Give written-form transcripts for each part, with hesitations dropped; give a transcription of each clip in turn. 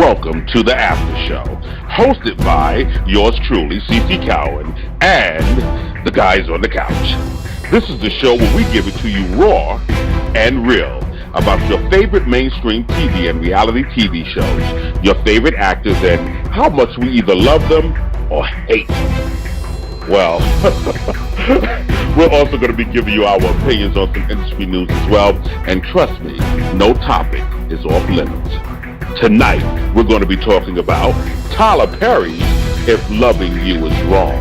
Welcome to the After Show, hosted by yours truly, CC Cowan, and the guys on the couch. This is the show where we give it to you raw and real about your favorite mainstream TV and reality TV shows, your favorite actors, and how much we either love them or hate them. Well, we're also going to be giving you our opinions on some industry news as well, and trust me, no topic is off limits. Tonight, we're going to be talking about Tyler Perry's If Loving You Is Wrong,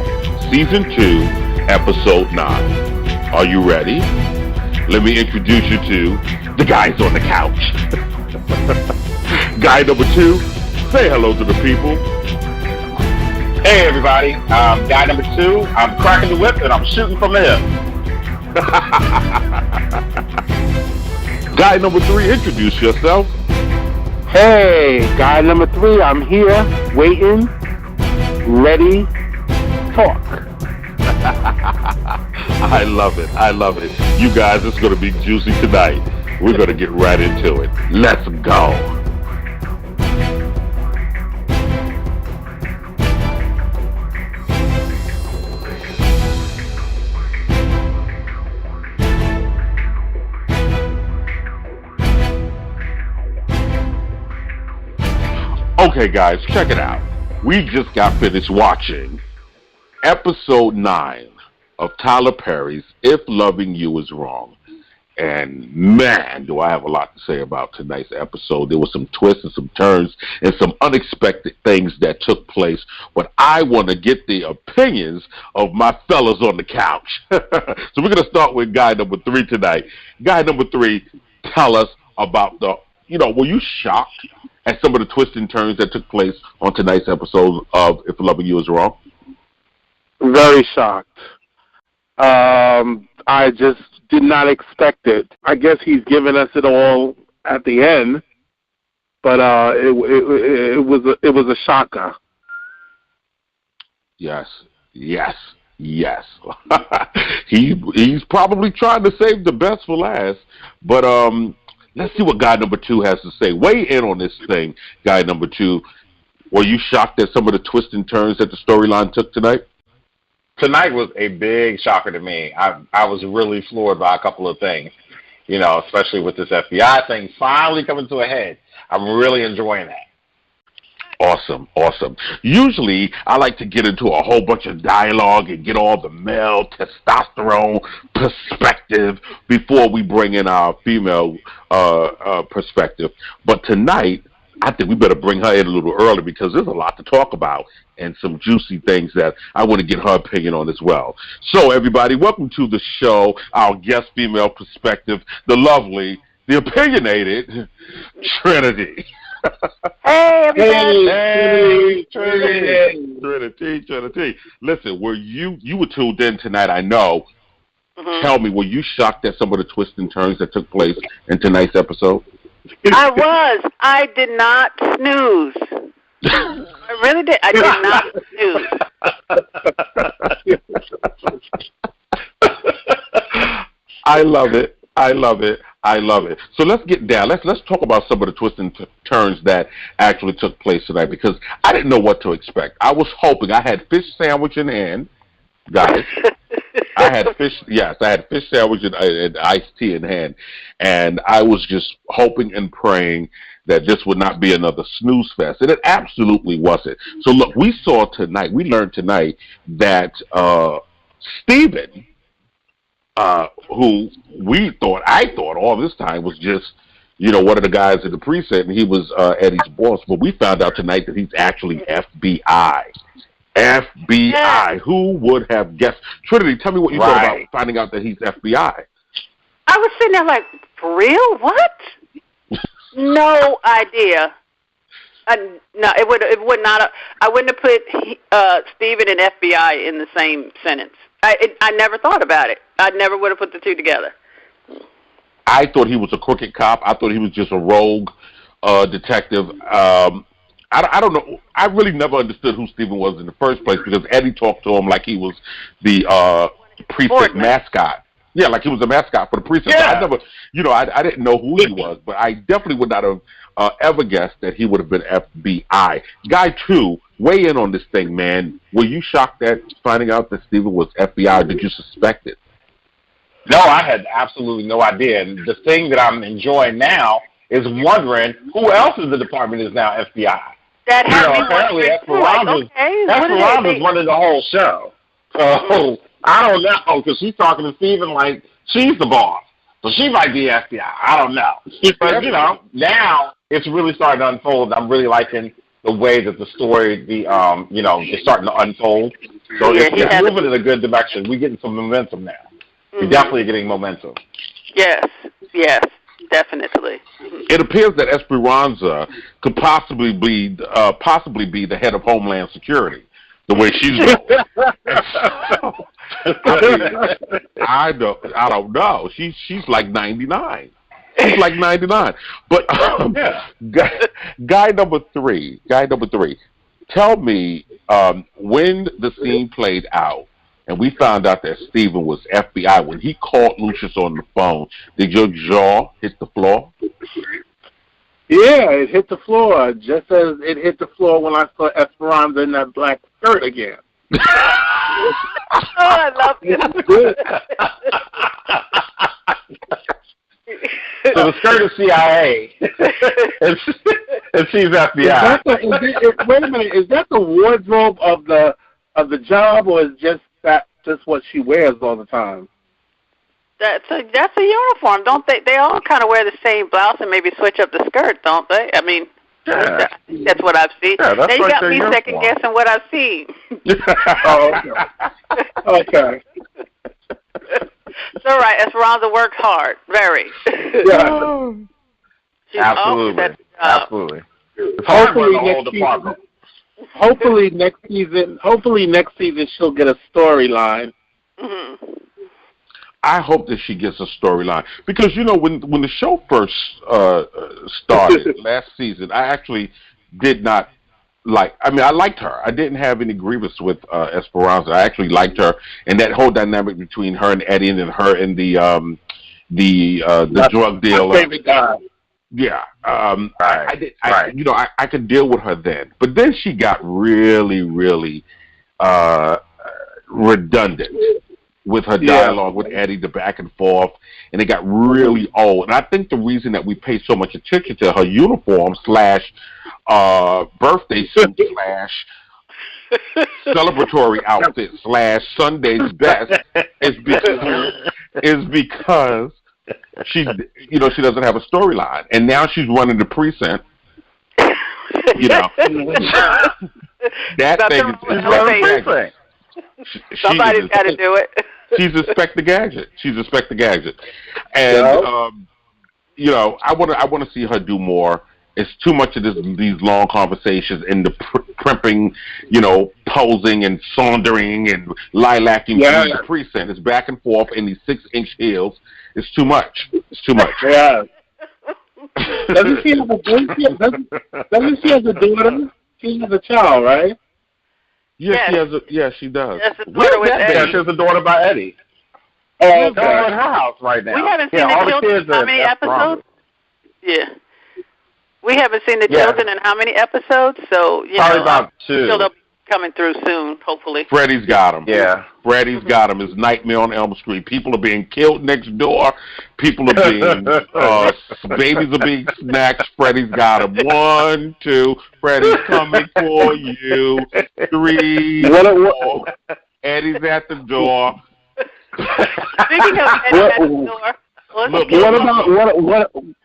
Season 2, Episode 9. Are you ready? Let me introduce you to the guys on the couch. Guy number 2, say hello to the people. Hey everybody, guy number 2, I'm cracking the whip and I'm shooting from the hip. Guy number 3, introduce yourself. Hey, guy number 3, I'm here, waiting, ready, talk. I love it. You guys, it's going to be juicy tonight. We're going to get right into it. Let's go. Okay, guys, check it out. We just got finished watching Episode 9 of Tyler Perry's If Loving You Is Wrong. And man, do I have a lot to say about tonight's episode. There were some twists and some turns and some unexpected things that took place. But I want to get the opinions of my fellas on the couch. So we're going to start with guy number 3 tonight. Guy number 3, tell us about were you shocked at some of the twists and turns that took place on tonight's episode of If Loving You Is Wrong? Very shocked. I just did not expect it. I guess he's given us it all at the end, but it was a shocker. Yes. He's probably trying to save the best for last, but let's see what guy number 2 has to say. Weigh in on this thing, guy number 2. Were you shocked at some of the twists and turns that the storyline took tonight? Tonight was a big shocker to me. I was really floored by a couple of things, especially with this FBI thing finally coming to a head. I'm really enjoying that. Awesome. Usually, I like to get into a whole bunch of dialogue and get all the male testosterone perspective before we bring in our female perspective. But tonight, I think we better bring her in a little early because there's a lot to talk about and some juicy things that I want to get her opinion on as well. So, everybody, welcome to the show, our guest female perspective, the lovely, the opinionated Trinity. Hey, everybody. Hey, Trinity. Listen, you were tuned in tonight, I know. Mm-hmm. Tell me, were you shocked at some of the twists and turns that took place in tonight's episode? I was. I did not snooze. I really did. I did not snooze. I love it. So let's get down. Let's talk about some of the twists and turns that actually took place tonight because I didn't know what to expect. I was hoping. I had fish sandwich in hand, guys. I had fish sandwich and iced tea in hand, and I was just hoping and praying that this would not be another snooze fest, and it absolutely wasn't. So look, we learned tonight that Steven, who I thought all this time was just, one of the guys in the precinct, and he was Eddie's boss, but we found out tonight that he's actually FBI. FBI. Who would have guessed? Trinity, tell me what you thought about finding out that he's FBI. I was sitting there like, for real? What? No idea. No, it would not. I wouldn't have put Steven and FBI in the same sentence. I never thought about it. I never would have put the two together. I thought he was a crooked cop. I thought he was just a rogue detective. I don't know. I really never understood who Steven was in the first place because Eddie talked to him like he was the precinct mascot. Yeah, like he was a mascot for the precinct. Yeah. I never, I didn't know who he was, but I definitely would not have ever guessed that he would have been FBI. Guy 2, weigh in on this thing, man. Were you shocked at finding out that Steven was FBI, or did you suspect it? No, I had absolutely no idea. And the thing that I'm enjoying now is wondering who else in the department is now FBI. That Apparently Esperanza's running the whole show. So I don't know, because she's talking to Steven like she's the boss. So she might be FBI. I don't know. But, now it's really starting to unfold. I'm really liking the way that the story, is starting to unfold. So it's moving in a good direction. We're getting some momentum now. We're definitely getting momentum. Yes, definitely. It appears that Esperanza could possibly be the head of Homeland Security, the way she's going. I don't know. She's like 99. She's like 99. But guy number three. Tell me when the scene played out and we found out that Steven was FBI, when he called Lucius on the phone, did your jaw hit the floor? Yeah, it hit the floor, just as it hit the floor when I saw Esperanza in that black skirt again. I love it. So the skirt is CIA, and she's FBI. Wait a minute, is that the wardrobe of the job, or is just what she wears all the time? That's a uniform, don't they? They all kind of wear the same blouse and maybe switch up the skirt, don't they? I mean, that's what I've seen. Yeah, now you got me second guessing what I've seen. Oh, okay. It's all right. Esperanza works hard, very. Yeah. Absolutely. Hopefully next season she'll get a storyline. Mm-hmm. I hope that she gets a storyline because when the show first started last season, I actually did not like. I mean, I liked her. I didn't have any grievance with Esperanza. I actually liked her, and that whole dynamic between her and Eddie, and her and the drug dealer. My favorite guy. Yeah, I could deal with her then, but then she got really, really redundant with her dialogue with Eddie, the back and forth, and it got really old. And I think the reason that we pay so much attention to her uniform / birthday suit / celebratory outfit / Sunday's best is because she doesn't have a storyline, and now she's running the precinct. That thing is running the precinct. Somebody's got to do it. She's Inspector Gadget. And I want to see her do more. It's too much of these long conversations and the primping, posing and saundering and lilacking through the precinct. It's back and forth in these 6-inch heels. It's too much. Yeah. Doesn't she have a daughter? She has a child, right? Yes, she does. That's the daughter with Eddie. Yeah, she has a daughter by Eddie. Oh, they're at her house right now. We haven't seen the children in how many episodes? Yeah. We haven't seen the children in how many episodes? So, probably about 2. They'll be coming through soon, hopefully. Freddy's got him. Yeah. Freddy's got him. It's Nightmare on Elm Street. People are being killed next door. People are being, babies are being snatched. Freddy's got him. 1, 2, Freddy's coming for you. 3, 4, Eddie's at the door. Speaking of Eddie at the door,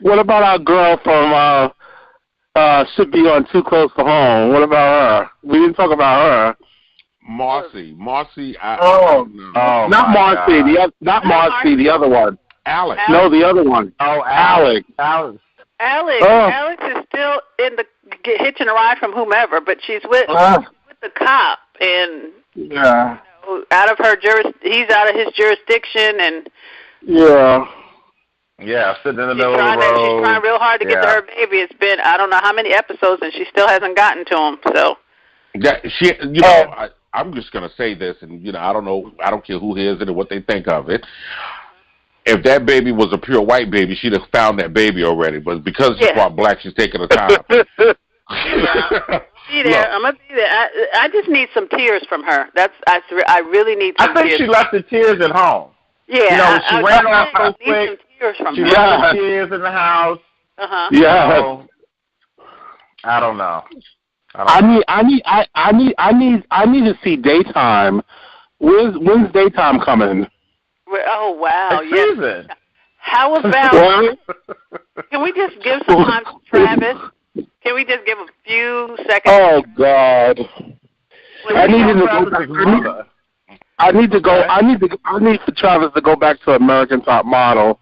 what about our girl from should be on Too Close to Home? What about her? We didn't talk about her. Marcy. Not Marcy. Not Marcy. The other one. Alex. No, the other one. Oh, Alex. Alex is still in the hitching a ride from whomever, but she's with the cop, and out of her he's out of his jurisdiction, and sitting in the middle of the road. She's trying real hard to get to her baby. It's been I don't know how many episodes, and she still hasn't gotten to him. So I'm just gonna say this, and I don't know. I don't care who hears it or what they think of it. if that baby was a pure white baby, she'd have found that baby already. But because she's part black, she's taking her time. Be there. I'm gonna be there. I just need some tears from her. I really need some tears. I think she left the tears at home. Yeah, she ran off so quick. She left the tears in the house. Yeah. So, I don't know. I need to see Daytime. When's Daytime coming? Oh wow! Yes. How about? Can we just give some time to Travis? Can we just give a few seconds? Oh God! I need for Travis to go back to American Top Model.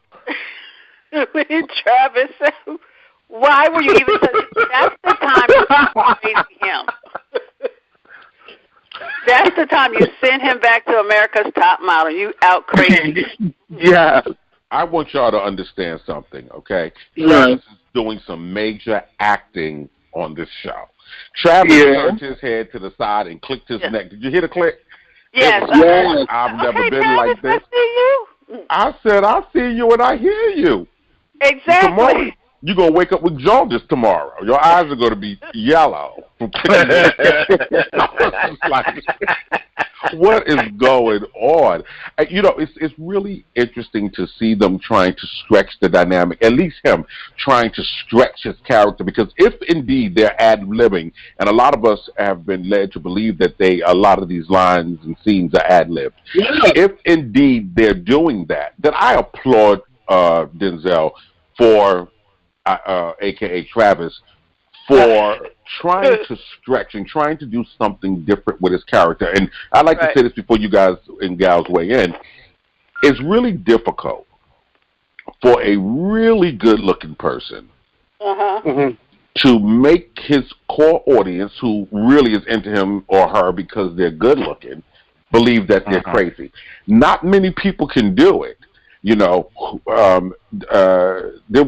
Travis, why were you even? That's the time you crazy him. That's the time you send him back to America's Top Model. You out crazy. Yeah. I want y'all to understand something, okay? Yeah. Travis is doing some major acting on this show. Travis turned his head to the side and clicked his neck. Did you hear the click? Yes. I've never been like this. I see you. I said, I see you and I hear you. Exactly. Tomorrow, you're going to wake up with jaundice tomorrow. Your eyes are going to be yellow. What is going on? It's really interesting to see them trying to stretch the dynamic, at least him trying to stretch his character, because if indeed they're ad-libbing, and a lot of us have been led to believe that a lot of these lines and scenes are ad-libbed. Yeah. If indeed they're doing that, then I applaud Denzel for, a.k.a. Travis, for trying to stretch and trying to do something different with his character. And I'd like to say this before you guys and gals weigh in. It's really difficult for a really good-looking person to make his core audience, who really is into him or her because they're good-looking, believe that they're crazy. Not many people can do it.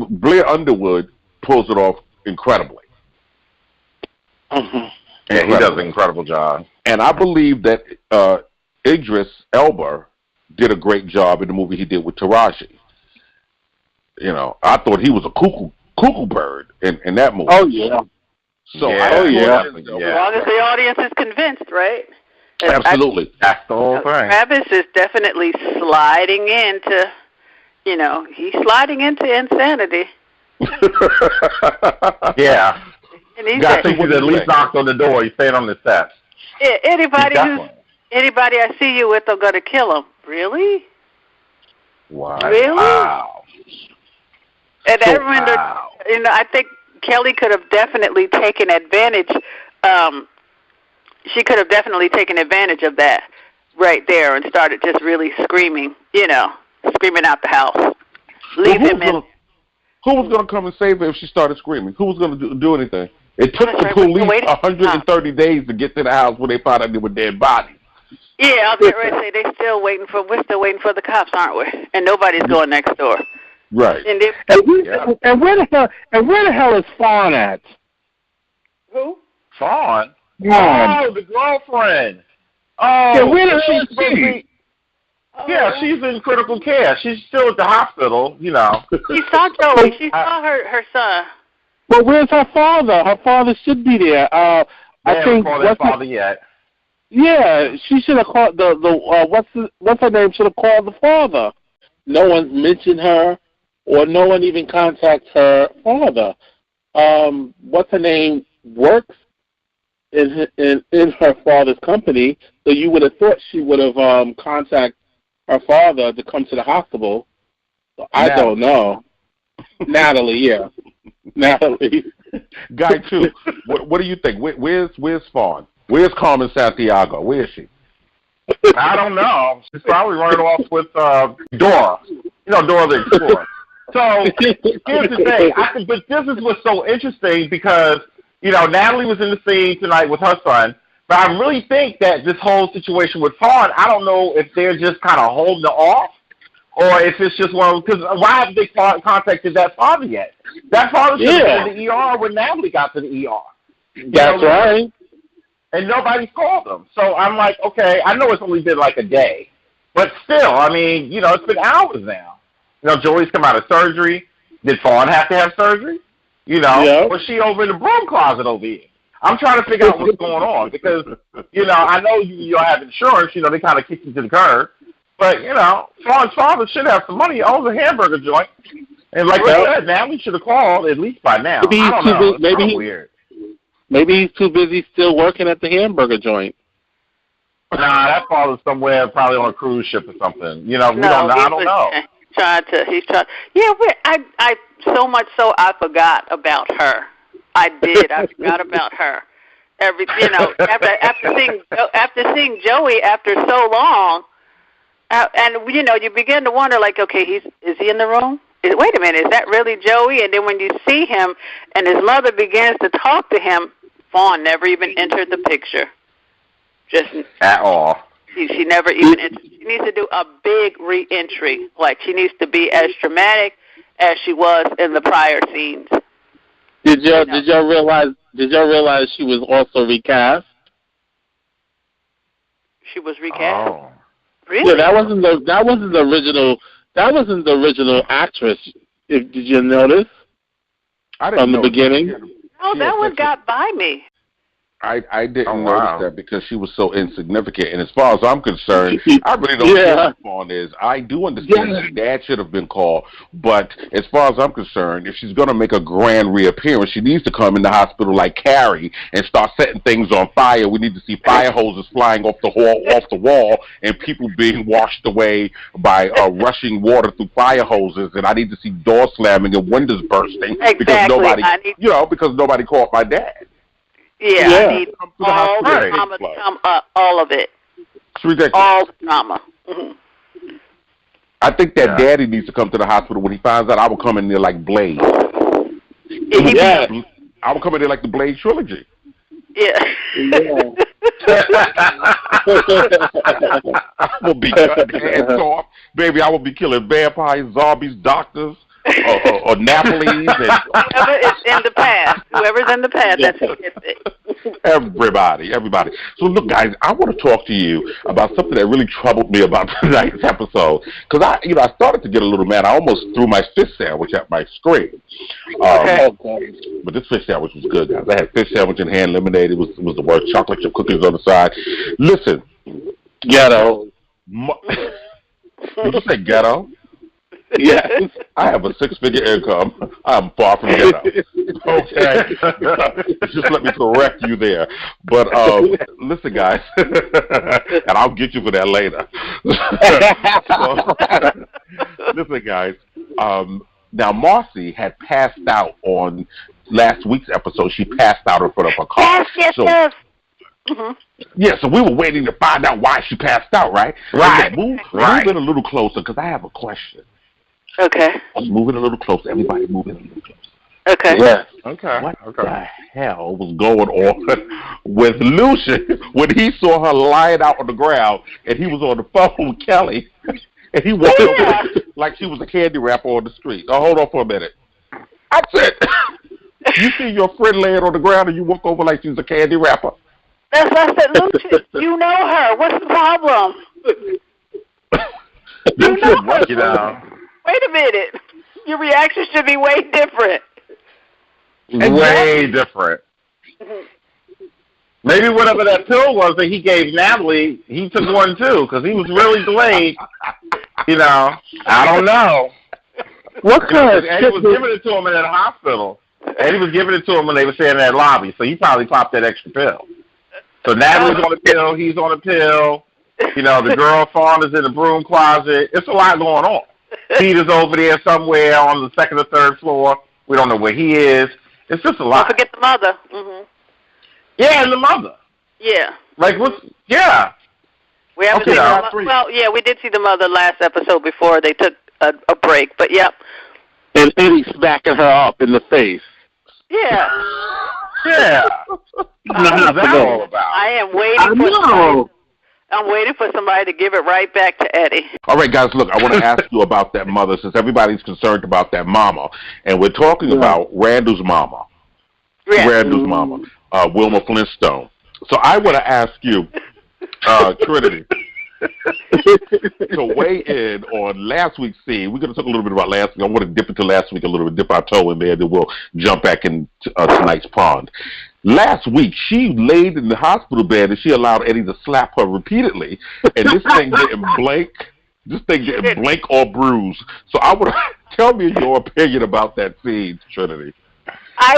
Blair Underwood pulls it off incredibly. Yeah, he does an incredible job. And I believe that Idris Elba did a great job in the movie he did with Taraji. I thought he was a cuckoo bird in that movie. Oh, yeah. So, As long as the audience is convinced, right? Absolutely. That's the whole thing. Travis is definitely sliding into, he's sliding into insanity. Yeah. And he's got to think he's at least knocked on the door. He's staying on the steps. Yeah, anybody I see you with, I'm going to kill him. Really? Wow. Really? Wow. And I think Kelly could have definitely taken advantage. She could have definitely taken advantage of that right there and started just really screaming, screaming out the house. Leave him in. Who was going to come and save her if she started screaming? Who was going to do anything? It took the police 130 days to get to the house where they found out they were dead bodies. Yeah, I was getting ready to say we're still waiting for the cops, aren't we? And nobody's going next door. Right. And where the hell is Fawn at? Who? Fawn? Oh, the girlfriend. Oh, yeah, where the hell is she? Yeah, she's in critical care. She's still at the hospital, She saw Joey. She saw her son. But where's her father? Her father should be there. I think. Called her father yet? Yeah, she should have called what's her name? Should have called the father. No one's mentioned her, or no one even contacts her father. What's her name? Works in her father's company, so you would have thought she would have contacted her father to come to the hospital. So I don't know. Natalie, yeah. Natalie. Guy, too. What do you think? Where's Fawn? Where's Carmen Santiago? Where is she? I don't know. She's probably running off with Dora. Dora the Explorer. So here's the thing. But this is what's so interesting because, Natalie was in the scene tonight with her son. But I really think that this whole situation with Fawn, I don't know if they're just kind of holding it off or if it's just because why haven't they contacted that father yet? That father should have been in the ER when Natalie got to the ER. That's right. And nobody's called them. So I'm like, okay, I know it's only been like a day. But still, I mean, it's been hours now. Joey's come out of surgery. Did Fawn have to have surgery? Was she over in the broom closet over here? I'm trying to figure out what's going on because, I know you have insurance. They kind of kick you to the curb. But, Fawn's father should have some money. He owns a hamburger joint. And like I said, now we should have called at least by now. Maybe I don't know. Weird. Maybe he's too busy still working at the hamburger joint. Nah, that father's somewhere probably on a cruise ship or something. We don't know. I don't know. He's trying. Yeah, I so much so I forgot about her. I did. I forgot about her. After seeing Joey after so long, and you begin to wonder, like, okay, is he in the room? Wait a minute, is that really Joey? And then when you see him and his mother begins to talk to him, Fawn never even entered the picture. Just at all. She never even entered. She needs to do a big re-entry. Like, she needs to be as dramatic as she was in the prior scenes. Did y'all realize she was also recast? She was recast. Oh. Really? Yeah, that wasn't the original. That wasn't the original actress. Did you notice? I didn't from the beginning. No, that one got by me. I didn't notice that because she was so insignificant. And as far as I'm concerned, I really don't care what Fawn is. I do understand that Dad should have been called. But as far as I'm concerned, if she's going to make a grand reappearance, she needs to come in the hospital like Carrie and start setting things on fire. We need to see fire hoses flying off the wall, and people being washed away by rushing water through fire hoses. And I need to see doors slamming and windows bursting because nobody called my dad. Yeah, I need all the drama to come up, all of it. It's ridiculous. All the drama. Mm-hmm. I think that Daddy needs to come to the hospital when he finds out I will come in there like Blade. Yeah. I will come in there like the Blade trilogy. Yeah. I will be cutting heads off. Baby, I will be killing vampires, zombies, doctors, or Napolis. Whoever is in the past. Whoever's in the past, that's who gets it. Everybody. So look, guys, I want to talk to you about something that really troubled me about tonight's episode. Because I started to get a little mad. I almost threw my fish sandwich at my screen. But this fish sandwich was good, guys. I had fish sandwich and hand lemonade. It was the worst. Chocolate chip cookies on the side. Listen. Ghetto. Did you say ghetto? Yes. I have a 6-figure income. I'm far from ghetto. Okay. Just let me correct you there. But listen, guys, and I'll get you for that later. Listen, guys. Now, Marcy had passed out on last week's episode. She passed out in front of her car. Yes. Mm-hmm. Yeah, so we were waiting to find out why she passed out, right? Right. Move in a little closer because I have a question. Okay. Let's move in a little closer. Everybody move in a little closer. Okay. Yeah. Okay. What the hell was going on with Lucian when he saw her lying out on the ground and he was on the phone with Kelly and he walked over like she was a candy wrapper on the street? Oh, hold on for a minute. I said, you see your friend laying on the ground and you walk over like she's a candy wrapper? That's what I said, Lucian. You know her. What's the problem? You know. Wait a minute. Your reaction should be way different. Way different. Maybe whatever that pill was that he gave Natalie, he took one too, because he was really delayed. I don't know. What kind of Eddie was giving it to him in that hospital. Eddie was giving it to him when they were staying in that lobby, so he probably popped that extra pill. So Natalie's on a pill, he's on a pill. The girl Fawn is in the broom closet. It's a lot going on. Peter's over there somewhere on the 2nd or 3rd floor. We don't know where he is. It's just a lot. Don't forget the mother. Mm-hmm. Yeah, and the mother. Yeah. Like, yeah. We haven't seen the mother. Well, yeah, we did see the mother last episode before they took a break, but yep. And Eddie smacking her up in the face. Yeah. Yeah. What's that all about? I am waiting for somebody. I'm waiting for somebody to give it right back to Eddie. All right, guys, look, I want to ask you about that mother since everybody's concerned about that mama. And we're talking about Randall's mama. Yeah. Randall's mama, Wilma Flintstone. So I want to ask you, Trinity, to weigh in on last week's scene. We're going to talk a little bit about last week. I want to dip into last week a little bit, dip our toe in there, then we'll jump back into tonight's pond. Last week, she laid in the hospital bed and she allowed Eddie to slap her repeatedly, and this thing didn't blink. This thing didn't blink or bruise. So I would tell me your opinion about that scene, Trinity. I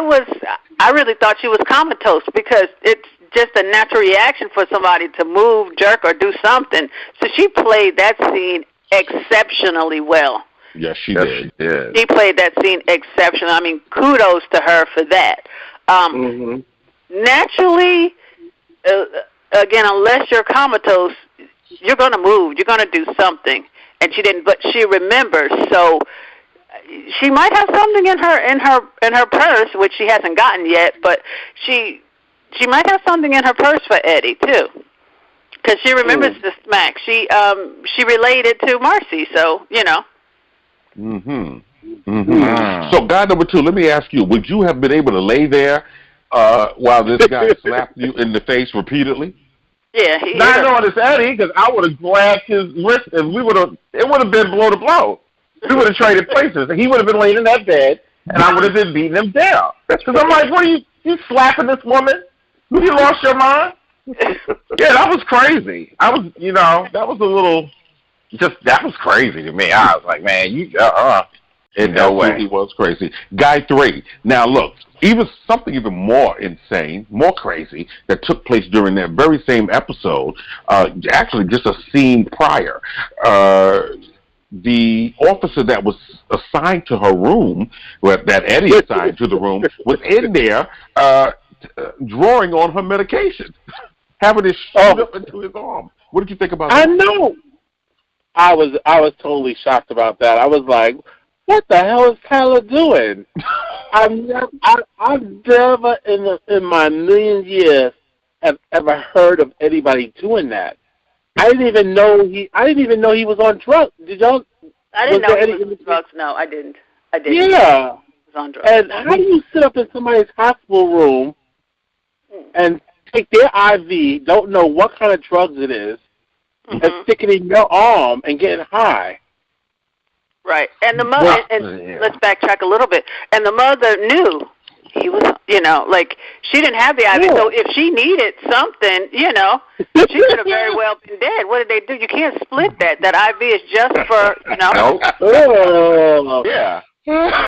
really thought she was comatose because it's just a natural reaction for somebody to move, jerk, or do something. So she played that scene exceptionally well. Yes, she did. She played that scene exceptionally. I mean, kudos to her for that. Naturally, again, unless you're comatose, you're going to move. You're going to do something. And she didn't, but she remembers. So she might have something in her purse, which she hasn't gotten yet. But she might have something in her purse for Eddie too, because she remembers the smack. She related to Marcy, so you know. So, guy number 2, let me ask you: would you have been able to lay there while this guy slapped you in the face repeatedly? Yeah, not knowing it's Eddie, because I would have grabbed his wrist and it would have been blow to blow. We would have traded places. He would have been laying in that bed, and I would have been beating him down. Because I'm like, what are you slapping this woman? You lost your mind? Yeah, that was crazy. That was a little, that was crazy to me. I was like, man, no way. It was crazy. Guy 3. Now, look, something even more insane, more crazy, that took place during that very same episode, actually just a scene prior. The officer that was assigned to her room, that Eddie assigned to the room, was in there drawing on her medication, having it shoot up into his arm. What did you think about that? I know. I was totally shocked about that. I was like, what the hell is Tyler doing? I've never in my million years have ever heard of anybody doing that. I didn't even know he was on drugs. Did y'all? I didn't know he was on drugs. No, I didn't. Yeah. He was on drugs. And how do you sit up in somebody's hospital room and take their IV, don't know what kind of drugs it is, and stick it in your arm and get high? Right. And the mother, let's backtrack a little bit. And the mother knew he was, she didn't have the IV. Yeah. So if she needed something, she could have very well been dead. What did they do? You can't split that. That IV is just for, Nope. Yeah.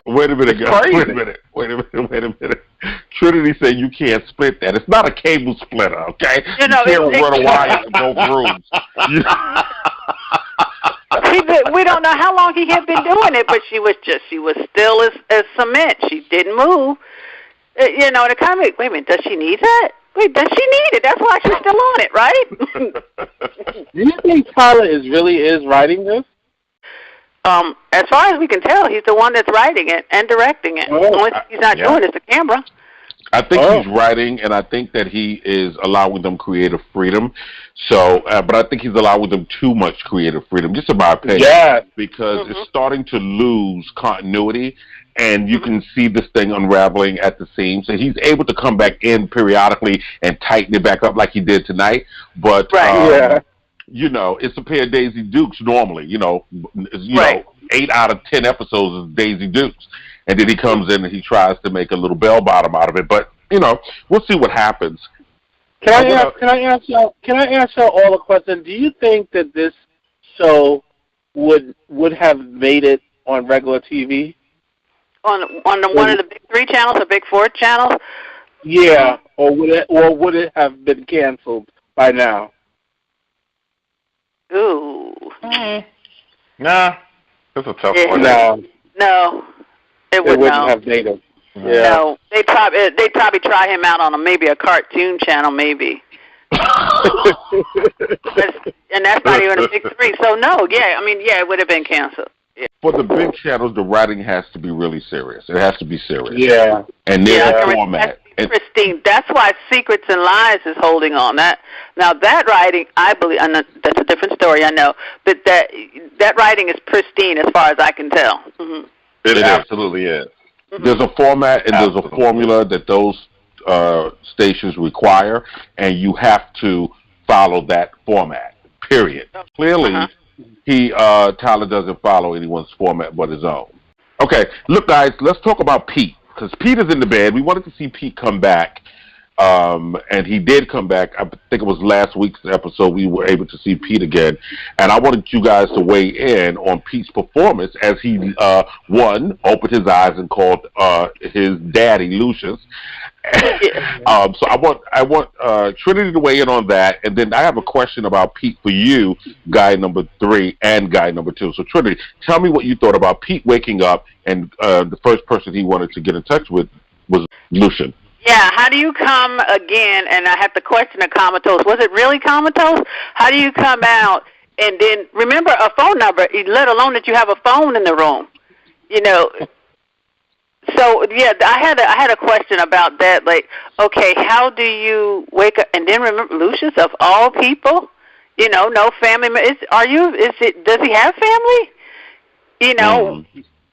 Wait a minute, guys. Wait a minute. Trinity said you can't split that. It's not a cable splitter, okay? You can't run a wire in both rooms. We don't know how long he had been doing it, but she was still as cement. She didn't move. And it kind of wait a minute, does she need that? Wait, does she need it? That's why she's still on it, right? Do you think Tyler really is writing this? As far as we can tell, he's the one that's writing it and directing it. The only thing he's not doing is the camera. I think he's writing, and I think that he is allowing them creative freedom. So, but I think he's allowing them too much creative freedom, just in my opinion. Yeah. Because it's starting to lose continuity, and you can see this thing unraveling at the seams. So he's able to come back in periodically and tighten it back up like he did tonight. But, it's a pair of Daisy Dukes normally. 8 out of 10 episodes is Daisy Dukes. And then he comes in and he tries to make a little bell bottom out of it. But, we'll see what happens. Can I ask y'all all a question? Do you think that this show would have made it on regular TV? On one of the big 3 channels or big 4 channels? Yeah, or would it have been canceled by now? Ooh. Nah, that's a tough one. No, it wouldn't have made it. Yeah. No, they'd probably try him out on maybe a cartoon channel, maybe. And that's not even a big 3. So no, it would have been canceled. Yeah. For the big channels, the writing has to be really serious. It has to be serious. Yeah. And there's a format. Pristine. That's why Secrets and Lies is holding on. That writing, I believe, and that's a different story, I know, but that writing is pristine as far as I can tell. Mm-hmm. It absolutely is. Mm-hmm. There's a format and there's a formula that those stations require, and you have to follow that format. period. Clearly, Tyler doesn't follow anyone's format but his own. Okay, look, guys, let's talk about Pete, because Pete is in the bed. We wanted to see Pete come back, and he did come back. I think it was last week's episode we were able to see Pete again, and I wanted you guys to weigh in on Pete's performance as he, opened his eyes and called his daddy Lucius. So I want Trinity to weigh in on that, and then I have a question about Pete for you, guy number 3 and guy number 2. So Trinity, tell me what you thought about Pete waking up, and the first person he wanted to get in touch with was Lucian. Yeah, how do you come again? And I have to question a comatose. Was it really comatose? How do you come out and then remember a phone number, let alone that you have a phone in the room? You know. So yeah, I had a question about that. Like, okay, how do you wake up and then remember Lucius of all people? You know, no family. Does he have family? You know,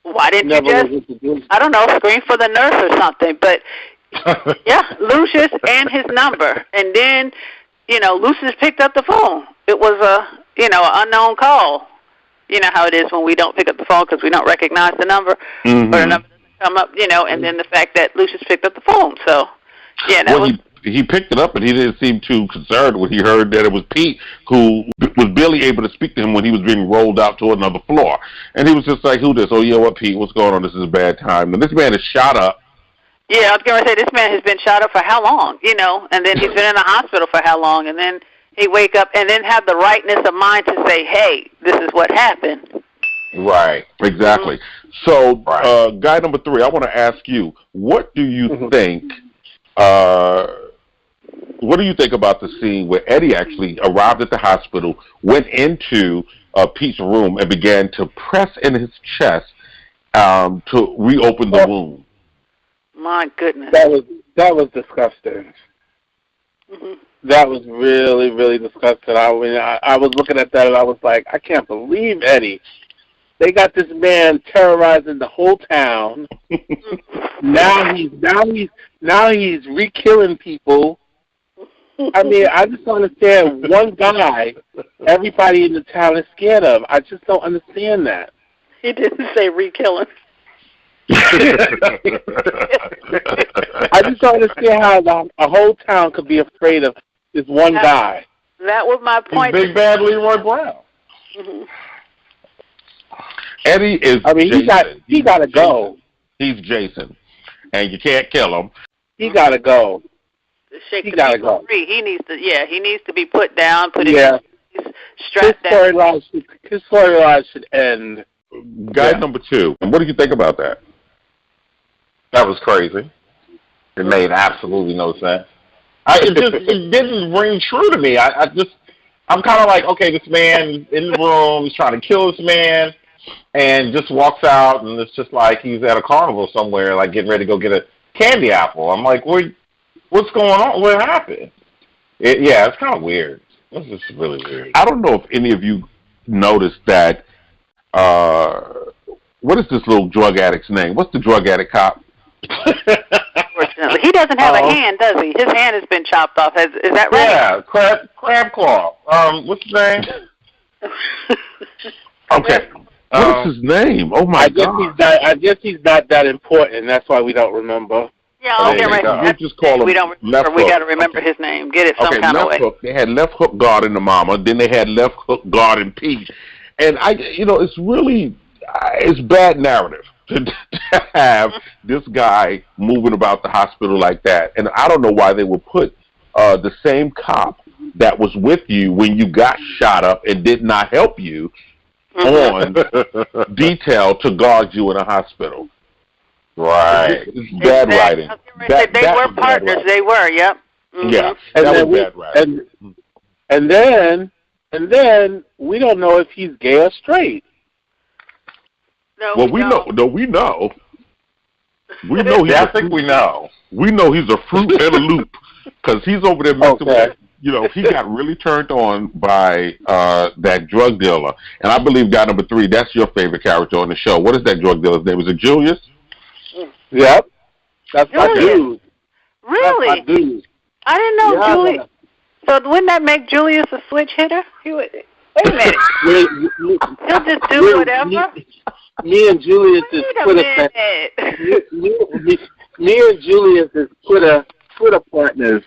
why didn't you just I don't know, scream for the nurse or something? But yeah, Lucius and his number, and then Lucius picked up the phone. It was an unknown call. You know how it is when we don't pick up the phone because we don't recognize the number, or the number come up, and then the fact that Lucius picked up the phone. So, yeah, he picked it up, and he didn't seem too concerned when he heard that it was Pete, who was barely able to speak to him when he was being rolled out to another floor. And he was just like, who this? Oh, yeah, what, Pete? What's going on? This is a bad time. And this man is shot up. Yeah, I was going to say, this man has been shot up for how long, and then he's been in the hospital for how long, and then he wake up and then have the rightness of mind to say, hey, this is what happened. Right, exactly. So, guy number 3, I want to ask you, what do you think? What do you think about the scene where Eddie actually arrived at the hospital, went into Pete's room, and began to press in his chest to reopen the wound? My goodness, that was disgusting. That was really, really disgusting. I was looking at that and I was like, I can't believe Eddie. They got this man terrorizing the whole town. now he's re-killing people. I mean, I just don't understand one guy everybody in the town is scared of. I just don't understand that. He didn't say re-killing. I just don't understand how a whole town could be afraid of this one guy. That was my point. Big bad Leroy Brown. Eddie is. I mean, he got to go. He's Jason, and you can't kill him. He got to go. He got to go. He needs to. Yeah, he needs to be put down. Strapped down. His storyline should end. Guy number 2. And what do you think about that? That was crazy. It made absolutely no sense. It didn't ring true to me. I'm kind of like, okay, this man in the room, he's trying to kill this man, and just walks out, and it's just like he's at a carnival somewhere, like getting ready to go get a candy apple. I'm like, what's going on? What happened? It's kind of weird. It's just really weird. I don't know if any of you noticed that. What is this little drug addict's name? What's the drug addict cop? Unfortunately, he doesn't have a hand, does he? His hand has been chopped off. Is that right? Yeah, crab claw. What's his name? Okay. What's his name? Oh my God! I guess he's not that important. That's why we don't remember. Yeah, okay, right. We just call him. We don't remember. We got to remember his name. Get it some kind of way. Hook. They had left hook guard in the mama. Then they had left hook guard in Pete. And it's really, it's bad narrative to have this guy moving about the hospital like that. And I don't know why they would put the same cop that was with you when you got shot up and did not help you on detail to guard you in a hospital. Right. It's bad writing. They were partners. They were, yep. Mm-hmm. Yeah, that was bad writing. And then we don't know if he's gay or straight. No, we know. No, we know. We know. I think we know. We know he's a fruit and a loop because he's over there messing with. He got really turned on by that drug dealer, and I believe guy number 3. That's your favorite character on the show. What is that drug dealer's name? Is it Julius? Yep. That's my dude. Really? That's my dude. I didn't know Julius. So wouldn't that make Julius a switch hitter? He would. Wait a minute. He'll just do whatever. Me and Julius is Twitter. Me and Julius is Twitter partners.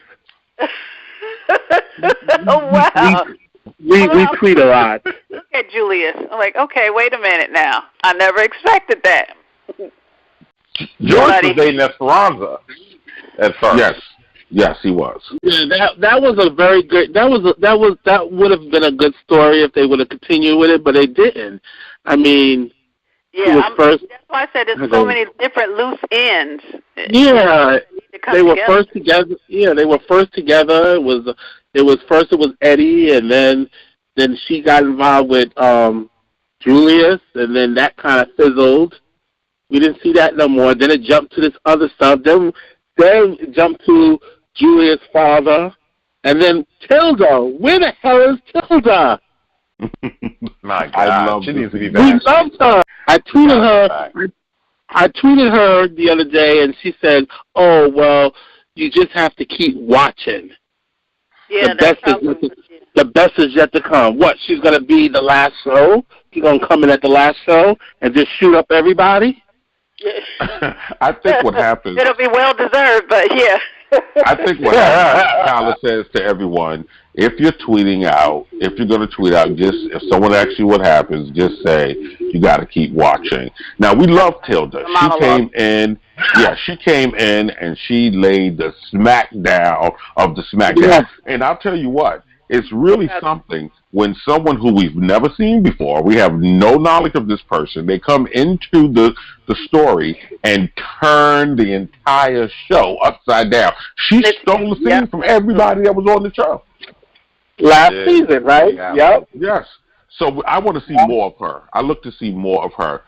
Oh wow. We tweet a lot. Look at Julius. I'm like, okay, wait a minute now. I never expected that. George was dating Esperanza at first. Yes, he was. Yeah, that was a very good. That would have been a good story if they would have continued with it, but they didn't. I mean, yeah, that's why I said there's so many different loose ends. Yeah, they were first together. Yeah, they were first together. It was Eddie, and then she got involved with Julius, and then that kind of fizzled. We didn't see that no more. Then it jumped to this other stuff. Then it jumped to Julius' father, and then Tilda. Where the hell is Tilda? My God, she needs to be back. We loved her. I tweeted her the other day, and she said, "Oh well, you just have to keep watching. Yeah, the best is yet to come." What? She's gonna be the last show? She's gonna come in at the last show and just shoot up everybody? I think what happens... It'll be well-deserved, but yeah. I think what happens, Tyler says to everyone, if you're tweeting out, if you're going to tweet out, if someone asks you what happens, just say, you got to keep watching. Now, we love Tilda. She came in and she laid the smackdown of the smackdown. Yeah. And I'll tell you what, it's really something when someone who we've never seen before, we have no knowledge of this person, they come into the story and turn the entire show upside down. She stole the scene from everybody that was on the show. Last season, right? Yeah. Yep. Yes. So I want to see more of her. I look to see more of her.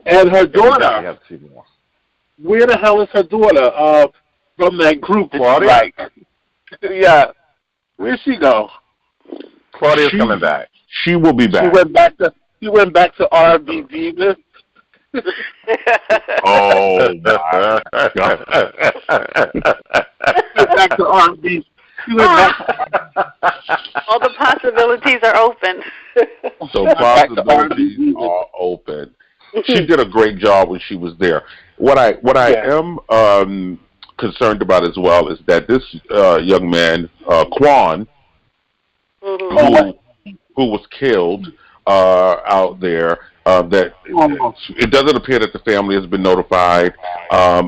And her daughter. I have to see more. Where the hell is her daughter? From that group, Claudia? Like, yeah. Where'd she go? Claudia's coming back. She will be back. She went back to wbeg-db. Oh my God. Back to wbeg-db. All the possibilities are open. So possibilities are open. She did a great job when she was there. What I am concerned about as well is that this young man, Cowan, who was killed out there, that it doesn't appear that the family has been notified. I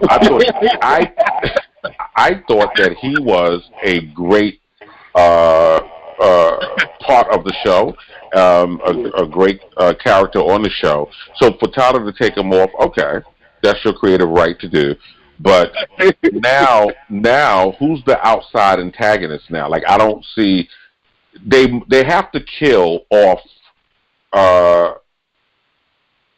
thought that he was a great part of the show, a great character on the show. So for Tyler to take him off, okay, that's your creative right to do. But now, who's the outside antagonist now? Like, I don't see. They have to kill off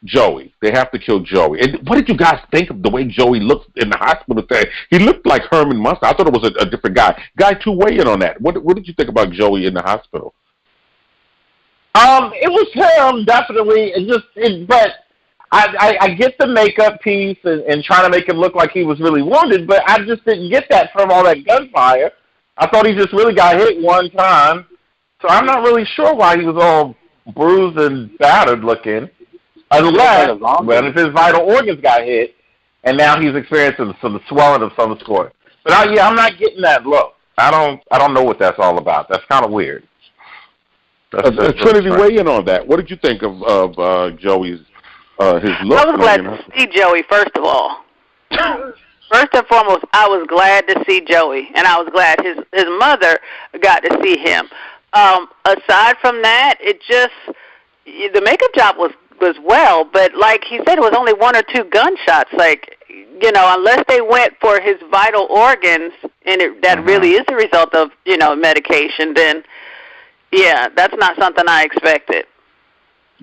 Joey. They have to kill Joey. And what did you guys think of the way Joey looked in the hospital thing? He looked like Herman Munster. I thought it was a different guy. Guy, to weigh in on that. What did you think about Joey in the hospital? It was him, definitely. But I get the makeup piece and trying to make him look like he was really wounded, but I just didn't get that from all that gunfire. I thought he just really got hit one time. So I'm not really sure why he was all bruised and battered looking. Unless, if his vital organs got hit, and now he's experiencing some swelling of some sort. But I'm not getting that look. I don't know what that's all about. That's kind of weird. Trinity, weigh in on that. What did you think of Joey's his look? I was glad to see Joey. First of all, first and foremost, I was glad to see Joey, and I was glad his mother got to see him. Aside from that, the makeup job was well, but like he said, it was only one or two gunshots. Like, unless they went for his vital organs, and that really is the result of, medication, then, yeah, that's not something I expected.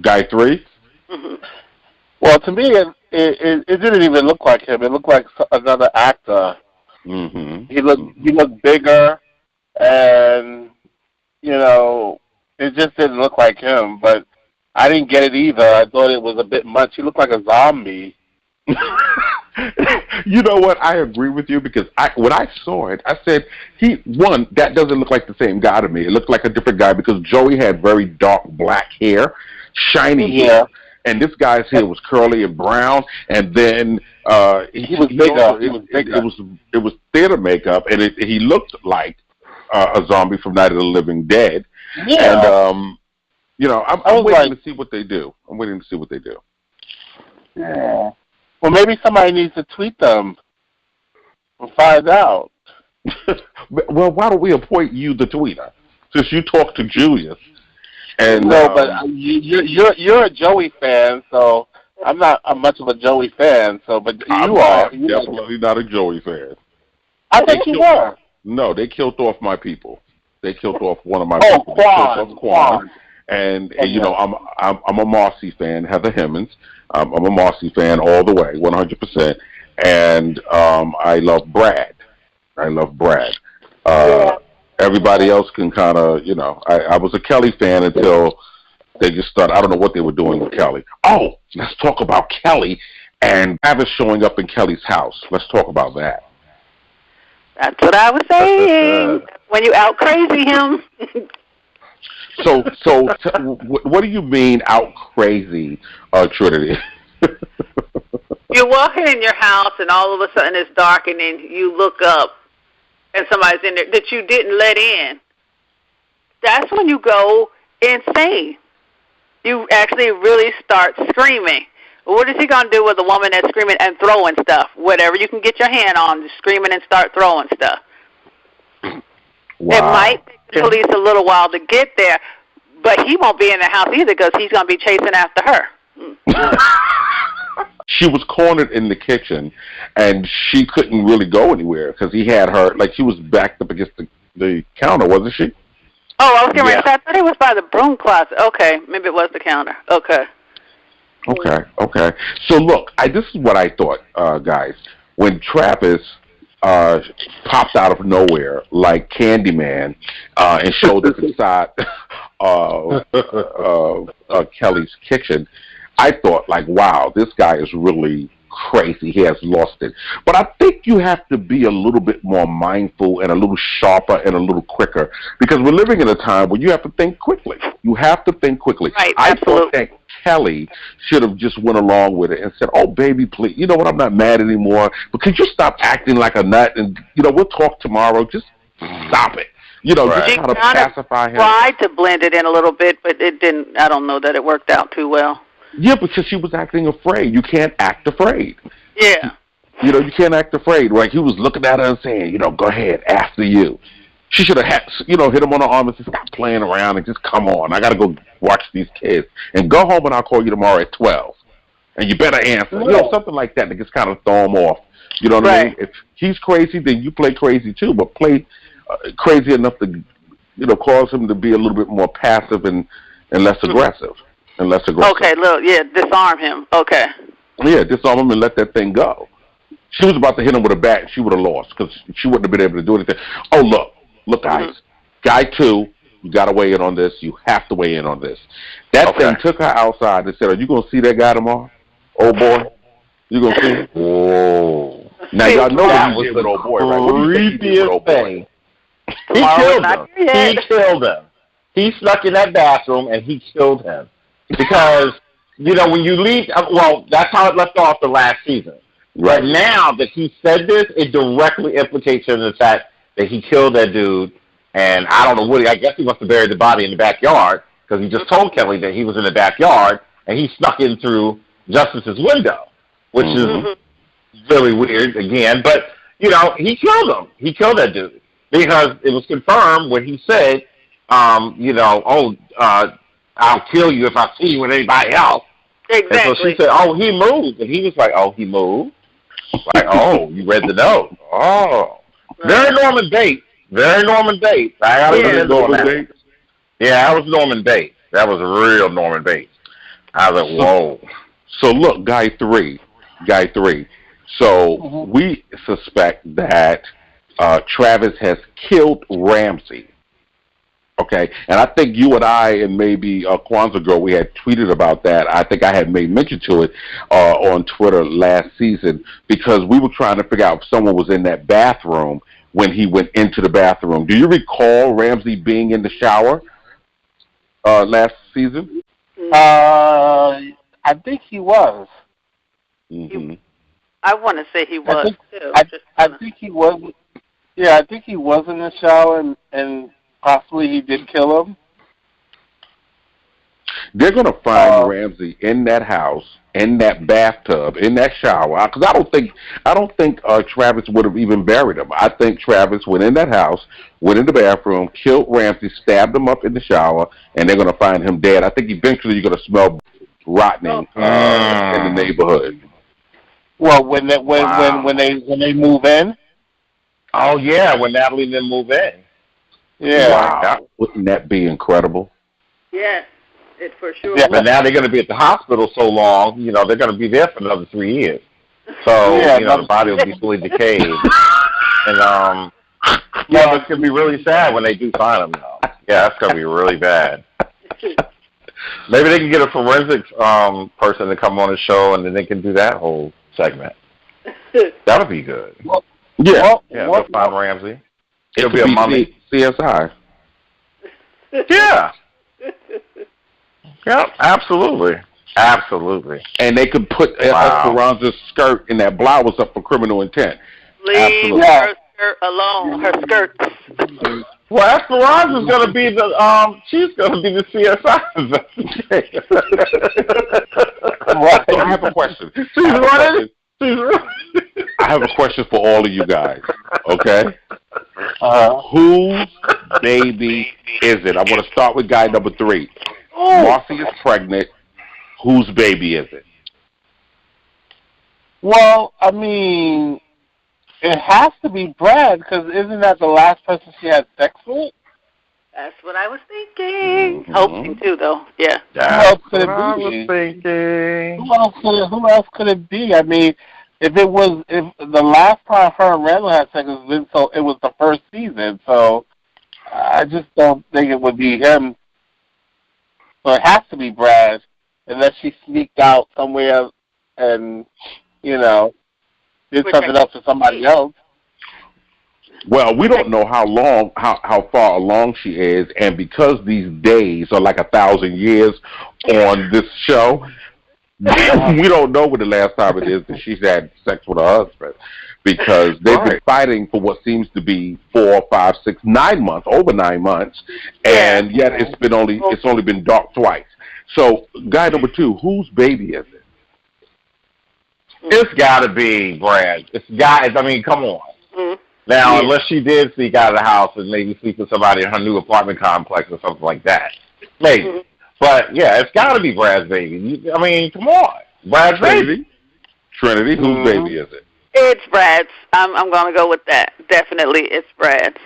Guy 3? Mm-hmm. Well, to me, it didn't even look like him. It looked like another actor. Mm-hmm. He looked bigger, and, it just didn't look like him, but I didn't get it either. I thought it was a bit much. He looked like a zombie. You know what? I agree with you because when I saw it, I said, that doesn't look like the same guy to me. It looked like a different guy because Joey had very dark black hair, shiny hair, and this guy's hair was curly and brown, and then he was bigger. It was theater makeup, and he looked like a zombie from Night of the Living Dead. Yeah. And I'm waiting to see what they do. Yeah. Well, maybe somebody needs to tweet them and find out. Well, why don't we appoint you the tweeter, since you talk to Julius? And no, but you're a Joey fan, so I'm not much of a Joey fan. So, but you are. I'm definitely not a Joey fan. I think you were. No, they killed off my people. They killed off one of my people. Quan. And I'm a Marcy fan, Heather Hemmons. I'm a Marcy fan all the way, 100%. And I love Brad. Everybody else can kind of, I was a Kelly fan until they just started. I don't know what they were doing with Kelly. Oh, let's talk about Kelly and Travis showing up in Kelly's house. Let's talk about that. That's what I was saying. When you out crazy him. So, what do you mean out crazy, Trinity? You're walking in your house and all of a sudden it's dark and then you look up and somebody's in there that you didn't let in. That's when you go insane. You actually really start screaming. What is he going to do with a woman that's screaming and throwing stuff? Whatever you can get your hand on, just screaming and start throwing stuff. Wow. It might take the police a little while to get there, but he won't be in the house either because he's going to be chasing after her. She was cornered in the kitchen, and she couldn't really go anywhere because he had her, like she was backed up against the counter, wasn't she? Oh, I was getting ready to say, I thought it was by the broom closet. Okay, maybe it was the counter. Okay. So look, this is what I thought, guys. When Travis popped out of nowhere like Candyman and showed us inside Kelly's kitchen, I thought, like, wow, this guy is really crazy. He has lost it. But I think you have to be a little bit more mindful and a little sharper and a little quicker because we're living in a time where you have to think quickly. Right, I thought that Kelly should have just went along with it and said, oh, baby, please, you know what, I'm not mad anymore, but could you stop acting like a nut and, we'll talk tomorrow. Just stop it. Just kind of pacify him. Tried to blend it in a little bit, but it didn't. I don't know that it worked out too well. Yeah, because she was acting afraid. You can't act afraid. Yeah. You can't act afraid. Like, he was looking at her and saying, go ahead, after you. She should have, hit him on the arm and said, stop playing around and just come on. I got to go watch these kids. And go home and I'll call you tomorrow at 12. And you better answer. Something like that just kind of throw him off. You know what I mean? If he's crazy, then you play crazy too. But play crazy enough to, cause him to be a little bit more passive and less aggressive. Okay, disarm him. Okay. Yeah, disarm him and let that thing go. She was about to hit him with a bat. She would have lost because she wouldn't have been able to do anything. Oh, look, guys. Guy 2, you got to weigh in on this. You have to weigh in on this. That thing took her outside and said, are you going to see that guy tomorrow? Old boy? You going to see him? Whoa. Now, y'all know what he did with old boy, right? Creepiest thing. He killed him. He snuck in that bathroom and he killed him. Because, when you leave, that's how it left off the last season. Right. But now that he said this, it directly implicates him in the fact that he killed that dude. And I don't know I guess he must have buried the body in the backyard because he just told Kelly that he was in the backyard and he snuck in through Justice's window, which is really weird again. But, he killed him. He killed that dude because it was confirmed when he said, I'll kill you if I see you with anybody else. Exactly. And so she said, oh, he moved. And he was like, oh, he moved? Like, oh, you read the note. Oh. Very Norman Bates. I got to remember Norman Bates. Yeah, that was Norman Bates. That was real Norman Bates. I was like, whoa. So, look, guy 3. So, we suspect that Travis has killed Ramsey. Okay, and I think you and I and maybe Kwanzaa Girl, we had tweeted about that. I think I had made mention to it on Twitter last season because we were trying to figure out if someone was in that bathroom when he went into the bathroom. Do you recall Ramsey being in the shower last season? I think he was. Mm-hmm. I want to say he was, too. I think he was. Yeah, I think he was in the shower, and possibly he did kill him. They're going to find Ramsey in that house, in that bathtub, in that shower. Because I don't think Travis would have even buried him. I think Travis went in that house, went in the bathroom, killed Ramsey, stabbed him up in the shower, and they're going to find him dead. I think eventually you're going to smell rotting in the neighborhood. Well, when they move in. Oh yeah, when Natalie and them move in. Yeah. Wow. Wouldn't that be incredible? Yes, it for sure. Yeah, but now they're going to be at the hospital so long, you know, they're going to be there for another 3 years. So, you know, the body will be fully decayed. And, yeah, it's going to be really sad when they do find them, though. Yeah, that's going to be really bad. Maybe they can get a forensics person to come on the show, and then they can do that whole segment. That would be good. Yeah. They'll find Ramsey. It'll be a mummy. CSI. Yeah. Yeah, absolutely. Absolutely. And they could put Esperanza's skirt in that blouse up for criminal intent. Leave her skirt alone. Her skirts. Well, Esperanza's going to be she's going to be the CSI investigator. So I have a question. I have a question for all of you guys, okay? Whose baby is it? I'm going to start with guy number 3. Marcy is pregnant. Whose baby is it? Well, I mean, it has to be Brad, because isn't that the last person she had sex with? That's what I was thinking. Mm-hmm. Hoping too, though. Yeah. Who else could it be? Who else could it be? I mean, if the last time her and Randall had sex it was the first season, so I just don't think it would be him. So it has to be Brad, unless she sneaked out somewhere and, you know, did something else to somebody else. Well, we don't know how far along she is, and because these days are like 1,000 years on this show, we don't know when the last time it is that she's had sex with her husband, because they've been fighting for what seems to be 4, 5, 6, 9 months, over 9 months, and yet it's only been dark twice. So, guy number 2, whose baby is it? It's got to be Brad. I mean, come on. Mm-hmm. Now, unless she did sneak out of the house and maybe sleep with somebody in her new apartment complex or something like that, maybe. Mm-hmm. But yeah, it's got to be Brad's baby. I mean, come on, Brad's baby. Trinity, whose baby is it? It's Brad's. I'm going to go with that. Definitely, it's Brad's.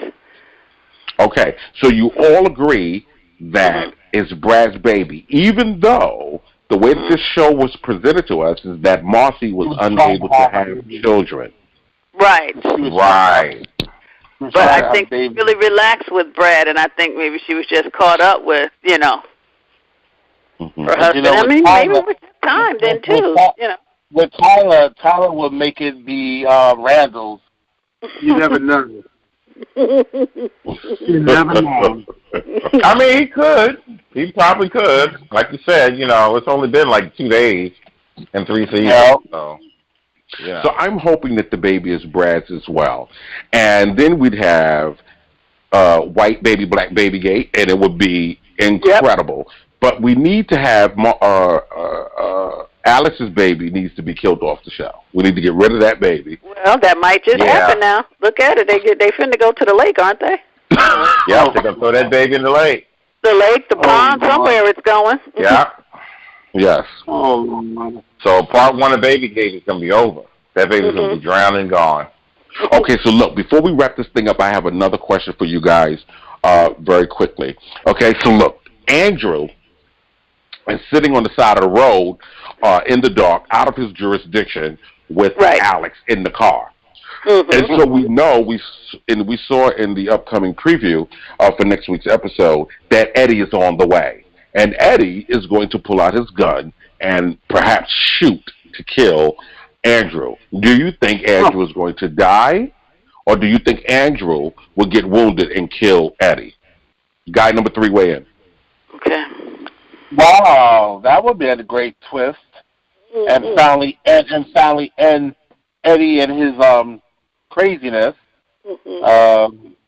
Okay, so you all agree that it's Brad's baby, even though the way that this show was presented to us is that Marcy was unable to have children. Right. Right. But I think she really relaxed with Brad, and I think maybe she was just caught up with, you know, her husband. I mean, maybe with time then, too, you know. With Tyler would make it be Randall's. You never know. You never know. I mean, he could. He probably could. Like you said, you know, it's only been like 2 days and 3 seasons. Yeah. So. Yeah. So I'm hoping that the baby is Brad's as well. And then we'd have white baby, black baby gate, and it would be incredible. Yep. But we need to have Alex's baby needs to be killed off the show. We need to get rid of that baby. Well, that might just happen now. Look at it. They finna go to the lake, aren't they? Yeah, they're going to throw that baby in the lake. The lake, the pond, somewhere it's going. Yeah. Yes. Oh, so part 1 of Baby Gate is going to be over. That baby's going to be drowned and gone. Okay, so look, before we wrap this thing up, I have another question for you guys very quickly. Okay, so look, Andrew is sitting on the side of the road in the dark, out of his jurisdiction, with Alex in the car. Mm-hmm. And so we know, we saw in the upcoming preview for next week's episode that Eddie is on the way. And Eddie is going to pull out his gun and perhaps shoot to kill Andrew. Do you think Andrew is going to die? Or do you think Andrew will get wounded and kill Eddie? Guy number 3, weigh in. Okay. Wow, that would be a great twist. And finally end Eddie and his craziness.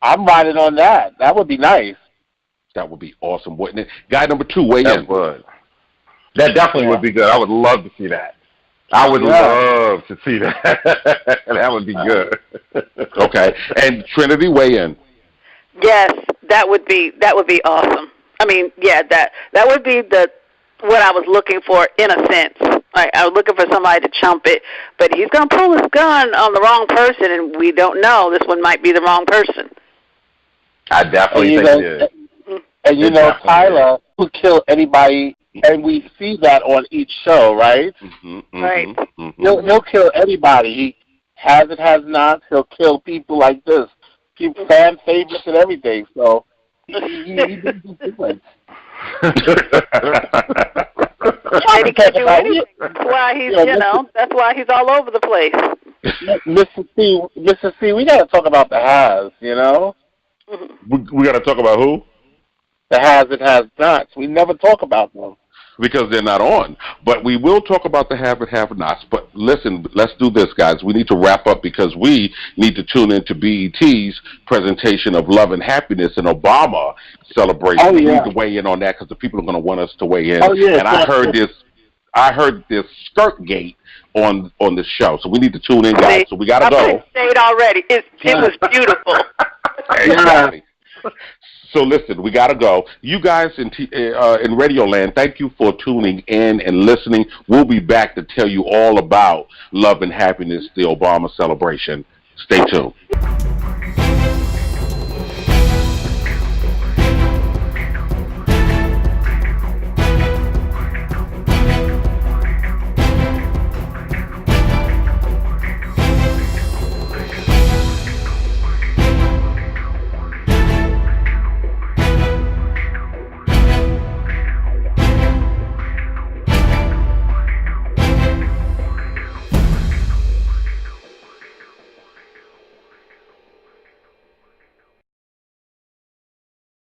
I'm riding on that. That would be nice. That would be awesome, wouldn't it? Guy number 2, weigh in. That would. That definitely would be good. I would love to see that. I would love to see that. That would be good. Okay. And Trinity, weigh in. Yes, that would be awesome. I mean, yeah, that would be what I was looking for in a sense. Like, I was looking for somebody to chump it, but he's going to pull his gun on the wrong person, and we don't know. This one might be the wrong person. I definitely think it is. And you know, Tyler would kill anybody, and we see that on each show, right? Right. He'll kill anybody. He has it, has not. He'll kill people like this, people, fan favorites and everything. So he did it. And he can do anything. That's why he's, that's why he's all over the place. Mr. C, we got to talk about the has, We got to talk about who? The has and has nots. We never talk about them. Because they're not on. But we will talk about the have and have-nots. But listen, let's do this, guys. We need to wrap up because we need to tune into BET's presentation of Love and Happiness and Obama celebration. Oh, yeah. We need to weigh in on that because the people are going to want us to weigh in. Oh, yeah. And I heard this skirt gate on this show. So we need to tune in, guys. So we got to go. I stayed already. It was beautiful. Exactly. So listen, we got to go. You guys in Radio Land, thank you for tuning in and listening. We'll be back to tell you all about Love and Happiness, the Obama celebration. Stay tuned.